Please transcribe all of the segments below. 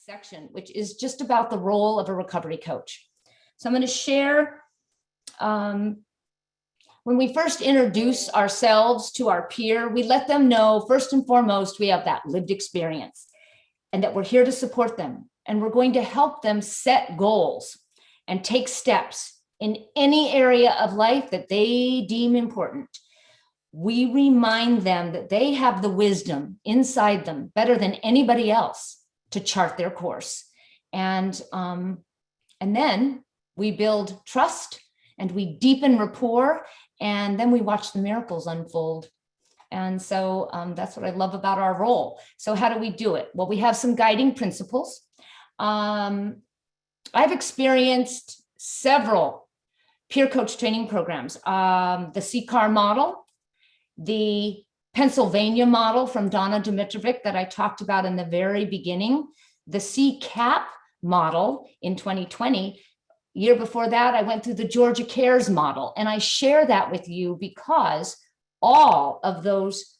section, which is just about the role of a recovery coach. So I'm going to share, when we first introduce ourselves to our peer, we let them know, first and foremost, we have that lived experience and that we're here to support them. And we're going to help them set goals and take steps in any area of life that they deem important. We remind them that they have the wisdom inside them better than anybody else to chart their course. And then we build trust and we deepen rapport, and then we watch the miracles unfold. And so that's what I love about our role. So how do we do it? Well, we have some guiding principles. I've experienced several peer coach training programs, the CCAR model, the Pennsylvania model from Donna Dimitrovic that I talked about in the very beginning, the CCAP model in 2020. Year before that, I went through the Georgia Cares model, and I share that with you because all of those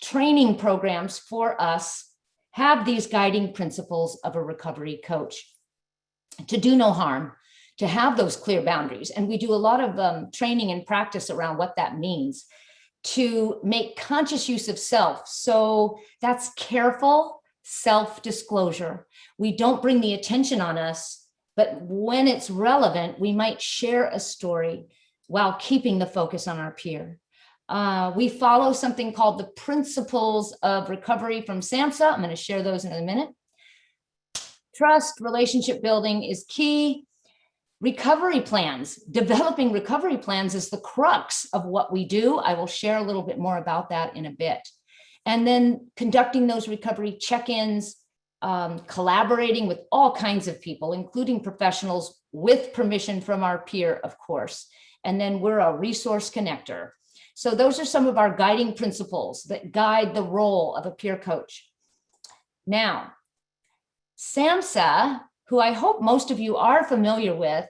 training programs for us have these guiding principles of a recovery coach: to do no harm, to have those clear boundaries. And we do a lot of training and practice around what that means, to make conscious use of self. So that's careful self-disclosure. We don't bring the attention on us, but when it's relevant, we might share a story while keeping the focus on our peer. We follow something called the principles of recovery from SAMHSA. I'm going to share those in a minute. Trust, relationship building is key. Recovery plans, developing recovery plans is the crux of what we do. I will share a little bit more about that in a bit. And then conducting those recovery check-ins, collaborating with all kinds of people, including professionals, with permission from our peer, of course. And then we're a resource connector. So those are some of our guiding principles that guide the role of a peer coach. Now, SAMHSA, who I hope most of you are familiar with,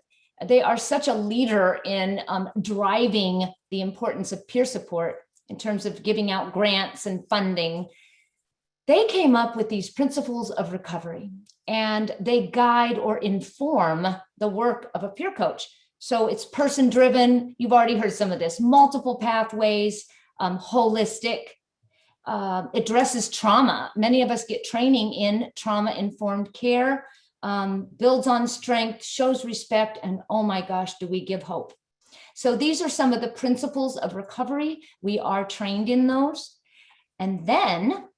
they are such a leader in driving the importance of peer support in terms of giving out grants and funding. They came up with these principles of recovery, and they guide or inform the work of a peer coach. So it's person-driven. You've already heard some of this. Multiple pathways, holistic. It addresses trauma. Many of us get training in trauma-informed care. Builds on strength, shows respect, and oh my gosh, do we give hope. So these are some of the principles of recovery. We are trained in those. And then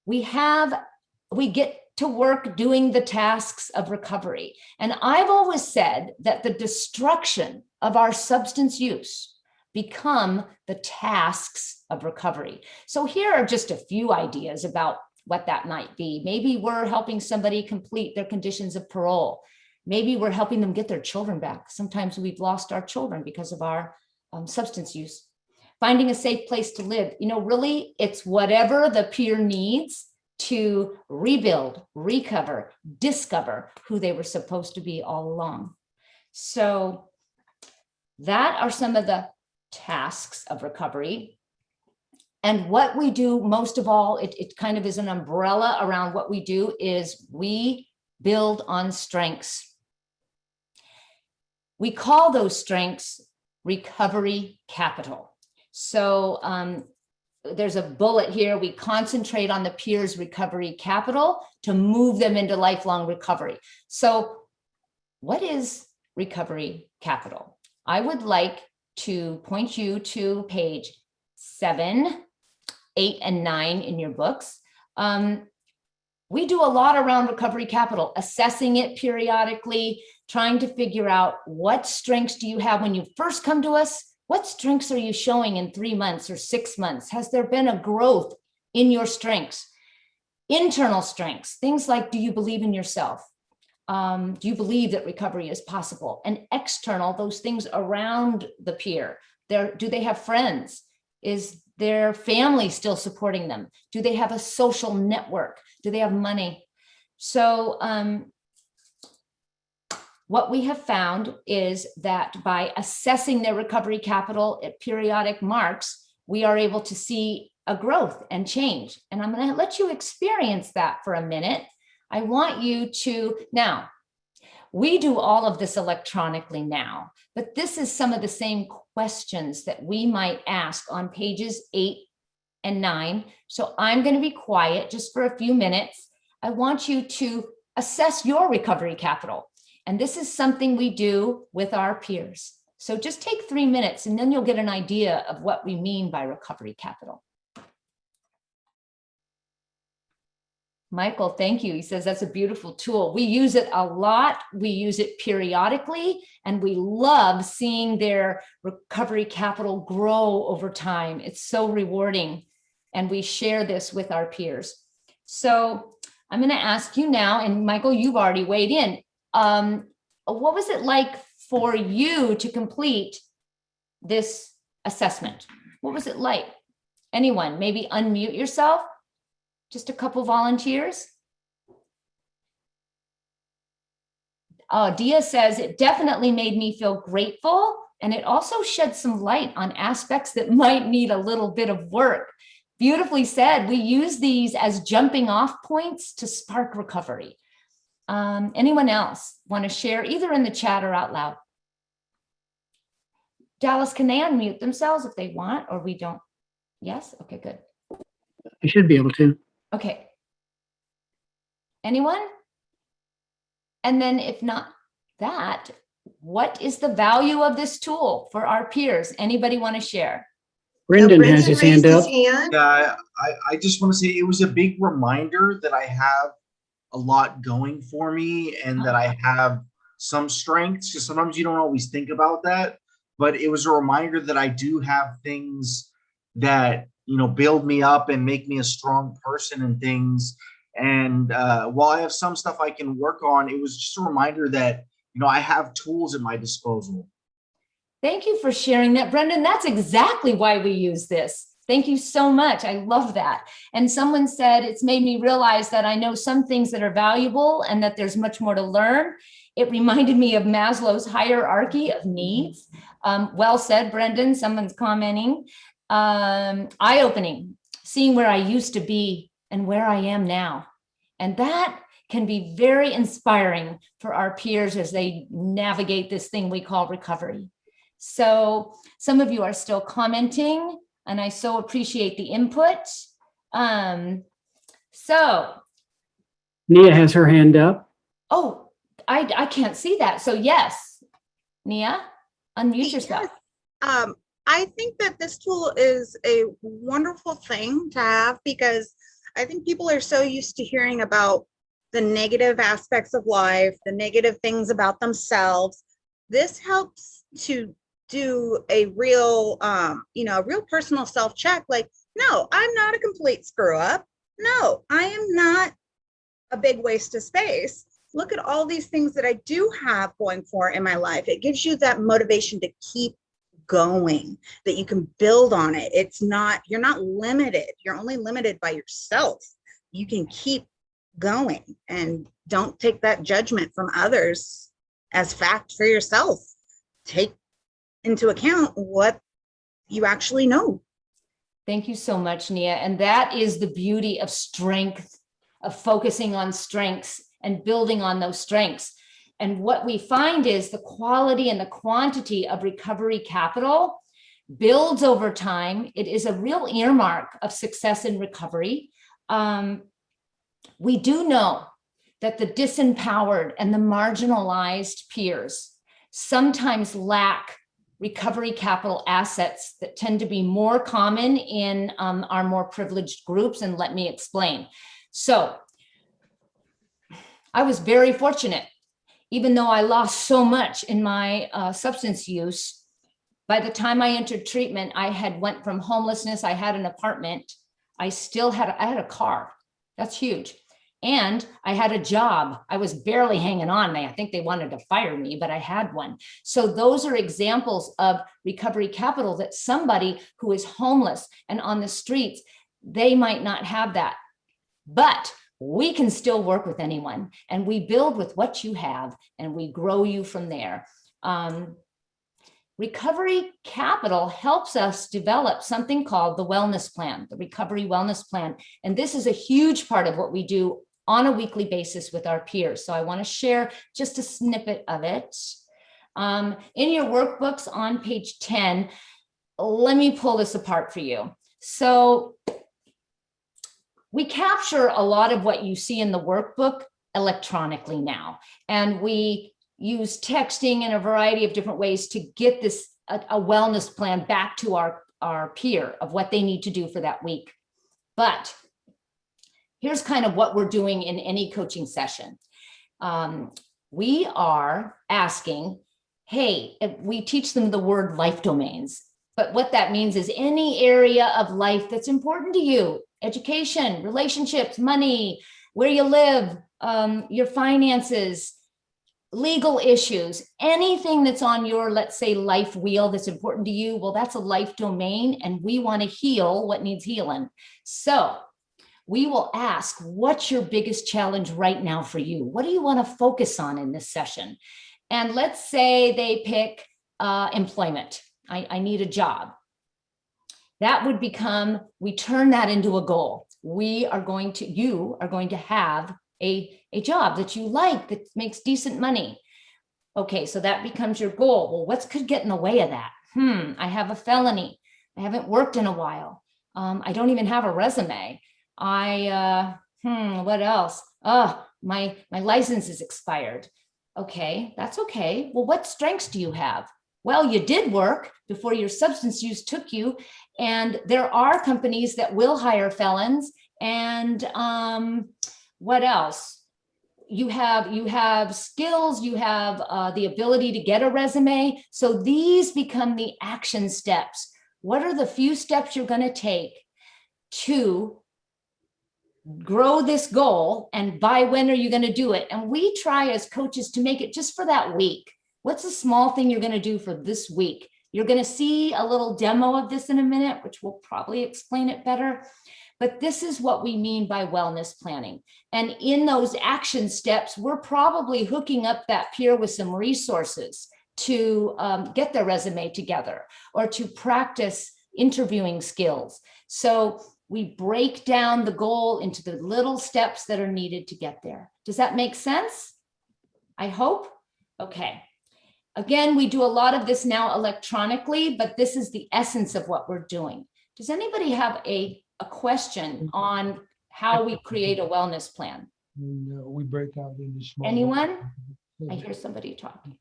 we get to work doing the tasks of recovery. And I've always said that the destruction of our substance use become the tasks of recovery. So here are just a few ideas about what that might be. Maybe we're helping somebody complete their conditions of parole. Maybe we're helping them get their children back. Sometimes we've lost our children because of our substance use. Finding a safe place to live. You know, really, it's whatever the peer needs to rebuild, recover, discover who they were supposed to be all along. So that are some of the tasks of recovery. And what we do most of all, it kind of is an umbrella around what we do, is we build on strengths. We call those strengths recovery capital. So there's a bullet here. We concentrate on the peer's recovery capital to move them into lifelong recovery. So what is recovery capital? I would like to point you to page 7, 8, and 9 in your books. We do a lot around recovery capital, assessing it periodically, trying to figure out what strengths do you have when you first come to us? What strengths are you showing in 3 months or 6 months? Has there been a growth in your strengths? Internal strengths, things like, do you believe in yourself? Do you believe that recovery is possible? And external, those things around the peer. Do they have friends? Is their family still supporting them? Do they have a social network? Do they have money? So what we have found is that by assessing their recovery capital at periodic marks, we are able to see a growth and change. And I'm going to let you experience that for a minute. I want you to, now, we do all of this electronically now, but this is some of the same questions that we might ask on pages 8 and 9. So I'm going to be quiet just for a few minutes. I want you to assess your recovery capital. And this is something we do with our peers. So just take 3 minutes and then you'll get an idea of what we mean by recovery capital. Michael, thank you. He says that's a beautiful tool. We use it a lot. We use it periodically, and we love seeing their recovery capital grow over time. It's so rewarding, and we share this with our peers. So I'm going to ask you now, and Michael, you've already weighed in. What was it like for you to complete this assessment? What was it like? Anyone, maybe unmute yourself. Just a couple volunteers. Dia says, it definitely made me feel grateful, and it also shed some light on aspects that might need a little bit of work. Beautifully said. We use these as jumping off points to spark recovery. Anyone else want to share either in the chat or out loud? Dallas, can they unmute themselves if they want, or we don't? Yes? Okay, good. I should be able to. Okay. Anyone? And then if not that, what is the value of this tool for our peers? Anybody want to share? Brendan has his hand up. Yeah, I just want to say it was a big reminder that I have a lot going for me and that I have some strengths, because sometimes you don't always think about that. But it was a reminder that I do have things that, you know, build me up and make me a strong person and things. And while I have some stuff I can work on, it was just a reminder that, you know, I have tools at my disposal. Thank you for sharing that, Brendan. That's exactly why we use this. Thank you so much. I love that. And someone said, it's made me realize that I know some things that are valuable and that there's much more to learn. It reminded me of Maslow's hierarchy of needs. Well said, Brendan. Someone's commenting. Eye-opening, seeing where I used to be and where I am now. And that can be very inspiring for our peers as they navigate this thing we call recovery. So some of you are still commenting, and I so appreciate the input. So Nia has her hand up. Oh, I can't see that. So yes, Nia, unmute yourself. Yes. I think that this tool is a wonderful thing to have, because I think people are so used to hearing about the negative aspects of life, the negative things about themselves. This helps to do a real, a real personal self-check. Like, no, I'm not a complete screw up. No, I am not a big waste of space. Look at all these things that I do have going for in my life. It gives you that motivation to keep going, that you can build on it. It's not, you're not limited. You're only limited by yourself. You can keep going, and don't take that judgment from others as fact for yourself. Take into account what you actually know. Thank you so much, Nia. And that is the beauty of strength, of focusing on strengths and building on those strengths. And what we find is the quality and the quantity of recovery capital builds over time. It is a real earmark of success in recovery. We do know that the disempowered and the marginalized peers sometimes lack recovery capital assets that tend to be more common in our more privileged groups. And let me explain. So I was very fortunate. Even though I lost so much in my substance use, by the time I entered treatment, I had went from homelessness. I had an apartment. I had a car. That's huge. And I had a job. I was barely hanging on. I think they wanted to fire me, but I had one. So those are examples of recovery capital that somebody who is homeless and on the streets, they might not have that. But we can still work with anyone, and we build with what you have, and we grow you from there. Recovery Capital helps us develop something called the wellness plan, the recovery wellness plan. And this is a huge part of what we do on a weekly basis with our peers. So I want to share just a snippet of it. In your workbooks on page 10, let me pull this apart for you. So we capture a lot of what you see in the workbook electronically now, and we use texting in a variety of different ways to get this a wellness plan back to our peer of what they need to do for that week. But here's kind of what we're doing in any coaching session. We are asking, hey, we teach them the word life domains, but what that means is any area of life that's important to you: education, relationships, money, where you live, your finances, legal issues, anything that's on your, let's say, life wheel that's important to you. Well, that's a life domain, and we want to heal what needs healing. So we will ask, what's your biggest challenge right now for you? What do you want to focus on in this session? And let's say they pick employment. I need a job. That would become, we turn that into a goal. You are going to have a job that you like, that makes decent money. Okay, so that becomes your goal. Well, what could get in the way of that? I have a felony. I haven't worked in a while. I don't even have a resume. What else? Oh, my license is expired. Okay, that's okay. Well, what strengths do you have? Well, you did work before your substance use took you, and there are companies that will hire felons. And what else? You have skills, you have the ability to get a resume. So these become the action steps. What are the few steps you're going to take to grow this goal, and by when are you going to do it? And we try as coaches to make it just for that week. What's a small thing you're going to do for this week? You're going to see a little demo of this in a minute, which will probably explain it better. But this is what we mean by wellness planning. And in those action steps, we're probably hooking up that peer with some resources to get their resume together, or to practice interviewing skills. So we break down the goal into the little steps that are needed to get there. Does that make sense? I hope. Okay. Again, we do a lot of this now electronically, but this is the essence of what we're doing. Does anybody have a question on how we create a wellness plan? No, we break out into small. Anyone? I hear somebody talking.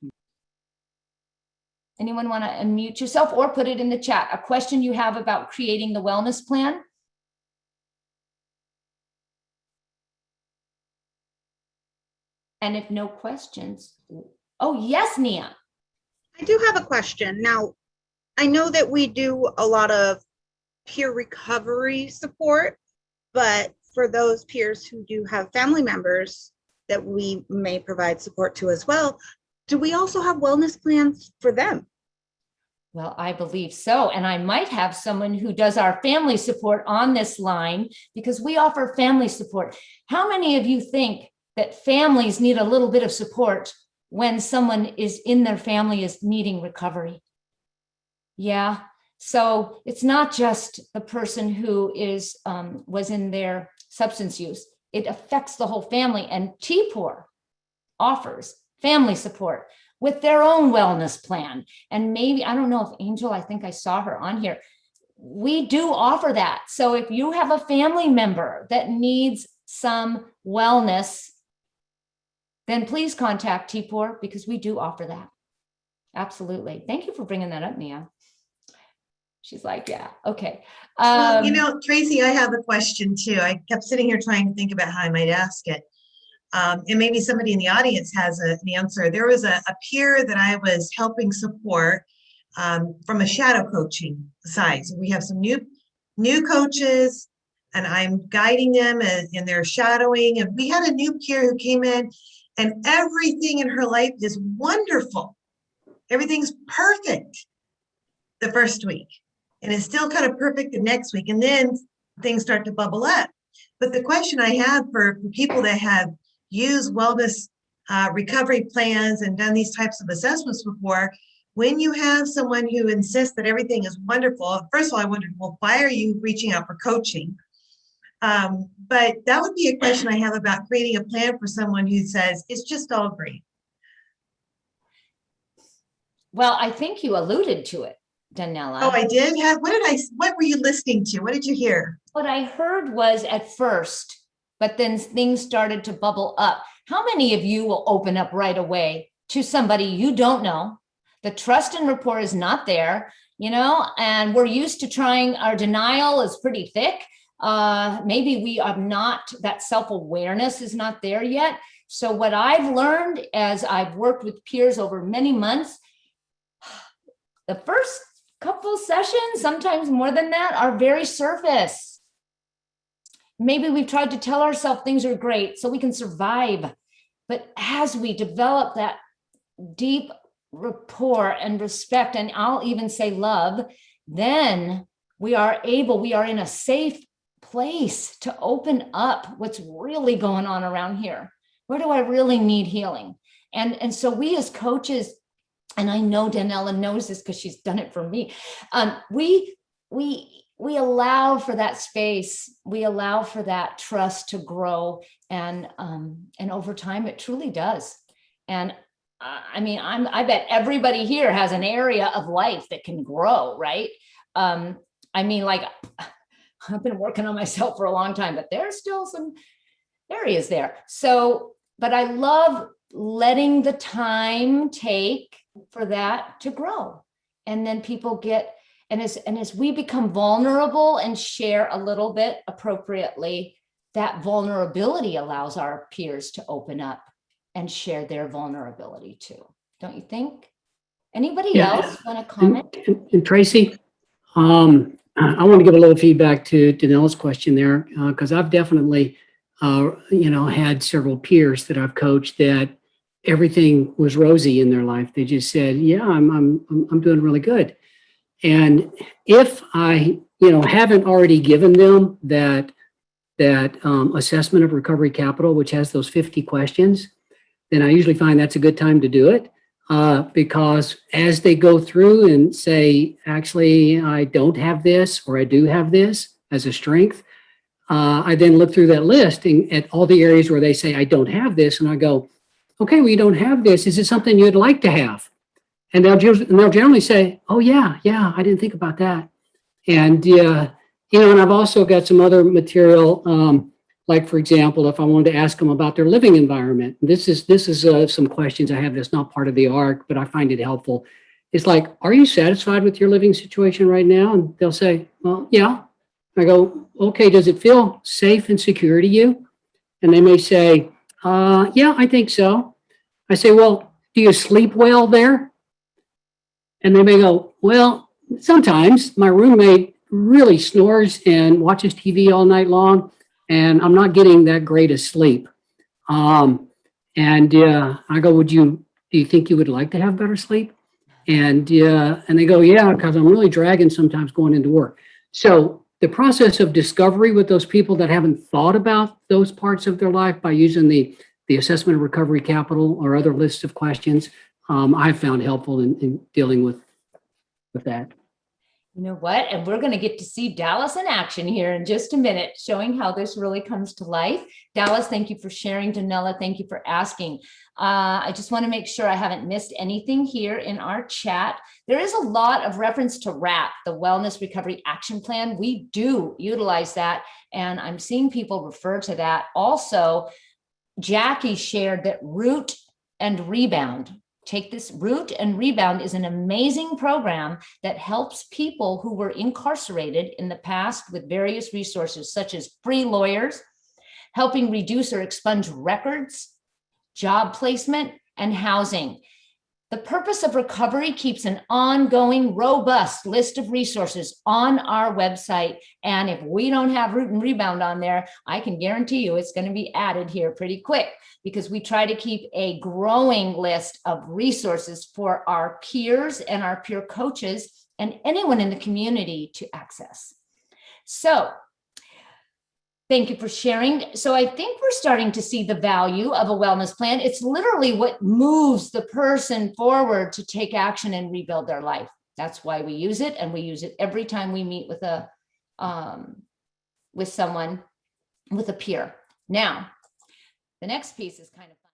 Anyone want to unmute yourself or put it in the chat? A question you have about creating the wellness plan? And if no questions, oh yes, Nia. I do have a question. Now, I know that we do a lot of peer recovery support, but for those peers who do have family members that we may provide support to as well, do we also have wellness plans for them? Well, I believe so. And I might have someone who does our family support on this line, because we offer family support. How many of you think that families need a little bit of support when someone is in their family is needing recovery? Yeah. So it's not just the person who was in their substance use. It affects the whole family. And TPOR offers family support with their own wellness plan. And maybe, I don't know if Angel, I think I saw her on here. We do offer that. So if you have a family member that needs some wellness, then please contact TPOR, because we do offer that. Absolutely. Thank you for bringing that up, Nia. She's like, yeah, okay. Well, you know, Tracy, I have a question too. I kept sitting here trying to think about how I might ask it. And maybe somebody in the audience has an answer. There was a peer that I was helping support from a shadow coaching side. So we have some new coaches, and I'm guiding them in their shadowing. And we had a new peer who came in, and everything in her life is wonderful. Everything's perfect the first week. And it's still kind of perfect the next week. And then things start to bubble up. But the question I have for people that have used wellness recovery plans and done these types of assessments before, when you have someone who insists that everything is wonderful, first of all, I wondered, well, why are you reaching out for coaching? But that would be a question I have about creating a plan for someone who says it's just all great. Well, I think you alluded to it, Danella. Oh, I did have, what were you listening to? What did you hear? What I heard was at first, but then things started to bubble up. How many of you will open up right away to somebody you don't know? The trust and rapport is not there, and we're used to trying, our denial is pretty thick. Maybe we are not, that self-awareness is not there yet. So what I've learned as I've worked with peers over many months, the first couple sessions, sometimes more than that, are very surface. Maybe we've tried to tell ourselves things are great so we can survive. But as we develop that deep rapport and respect, and I'll even say love, then we are in a safe place to open up what's really going on around here. Where do I really need healing? And so we as coaches, and I know Danella knows this because she's done it for me, we allow for that space, we allow for that trust to grow, and over time it truly does. And I bet everybody here has an area of life that can grow, right? Like I've been working on myself for a long time, but there's still some areas there. So, but I love letting the time take for that to grow. And then people get, and as we become vulnerable and share a little bit appropriately, that vulnerability allows our peers to open up and share their vulnerability too. Don't you think? Anybody Yeah. else want to comment? And Tracy, I want to give a little feedback to Danella's question there, because I've definitely, had several peers that I've coached that everything was rosy in their life. They just said, "Yeah, I'm doing really good." And if I, haven't already given them that assessment of recovery capital, which has those 50 questions, then I usually find that's a good time to do it. Because as they go through and say, actually, I don't have this, or I do have this as a strength, I then look through that list and at all the areas where they say, I don't have this. And I go, okay, well, you don't have this. Is it something you'd like to have? And they'll generally say, oh, yeah, I didn't think about that. And, and I've also got some other material, like, for example, if I wanted to ask them about their living environment, this is some questions I have that's not part of the ARC, but I find it helpful. It's like, are you satisfied with your living situation right now? And they'll say, well, yeah. I go, okay, does it feel safe and secure to you? And they may say, yeah, I think so. I say, well, do you sleep well there? And they may go, well, sometimes my roommate really snores and watches TV all night long, and I'm not getting that great of sleep. I go, do you think you would like to have better sleep? And they go, yeah, because I'm really dragging sometimes going into work. So the process of discovery with those people that haven't thought about those parts of their life by using the assessment of recovery capital or other lists of questions, I've found helpful in dealing with that. You know what? And we're going to get to see Dallas in action here in just a minute, showing how this really comes to life. Dallas, thank you for sharing. Danella, thank you for asking. I just want to make sure I haven't missed anything here in our chat. There is a lot of reference to WRAP, the Wellness Recovery Action Plan. We do utilize that, and I'm seeing people refer to that. Also, Jackie shared that Root and Rebound. Take this. Root and Rebound is an amazing program that helps people who were incarcerated in the past with various resources, such as free lawyers, helping reduce or expunge records, job placement, and housing. The Purpose of Recovery keeps an ongoing, robust list of resources on our website. And if we don't have Root and Rebound on there, I can guarantee you it's going to be added here pretty quick, because we try to keep a growing list of resources for our peers and our peer coaches and anyone in the community to access. So Thank you for sharing. So I think we're starting to see the value of a wellness plan. It's literally what moves the person forward to take action and rebuild their life. That's why we use it, and we use it every time we meet with someone, with a peer. Now, the next piece is kind of fun.